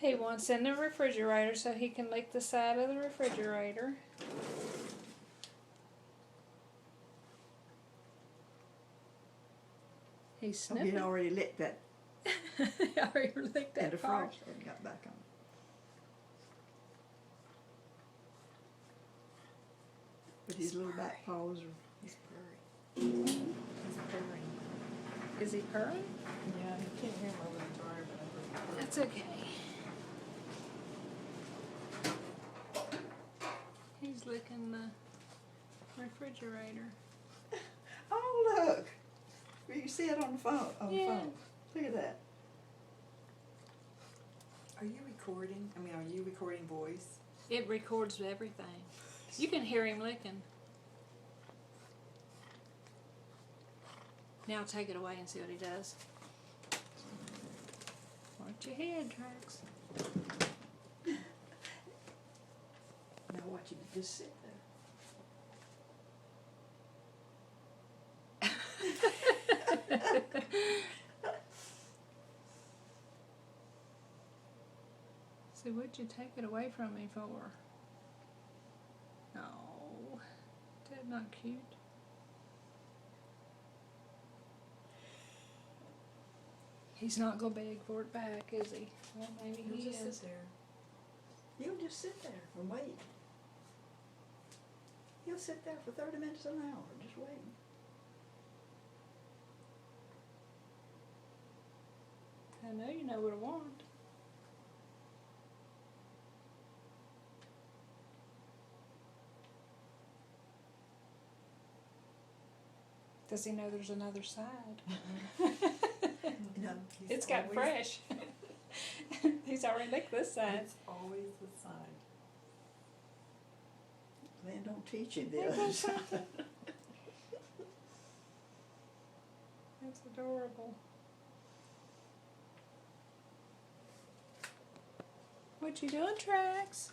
He wants in the refrigerator so he can lick the side of the refrigerator. He's Oh, sniffing. he'd already licked that. He already licked And the that part. frost hadn't got back on. But his little back paws are. He's purring. He's purring. Is he purring? Yeah, you can't hear him over the dryer, but I heard him. That's okay. He's licking the refrigerator. Oh, look! You see it on the phone. On Yeah. the phone. Look at that. Are you recording? I mean, are you recording voice? It records everything. You can hear him licking. Now take it away and see what he does. Watch your head, Trax. Now watch him just sit there. So what'd you take it away from me for? No, that's not cute. He's not gonna beg for it back, is he? Well, maybe He'll he just is. sit there. He'll just sit there and wait. He'll sit there for 30 minutes an hour, just waiting. I know you know what I want. Does he know there's another side? No, It's got always- fresh. He's already licked this side. It's always the side. Glenn, don't teach him Ain't that this. something? That's adorable. What you doing, Trax?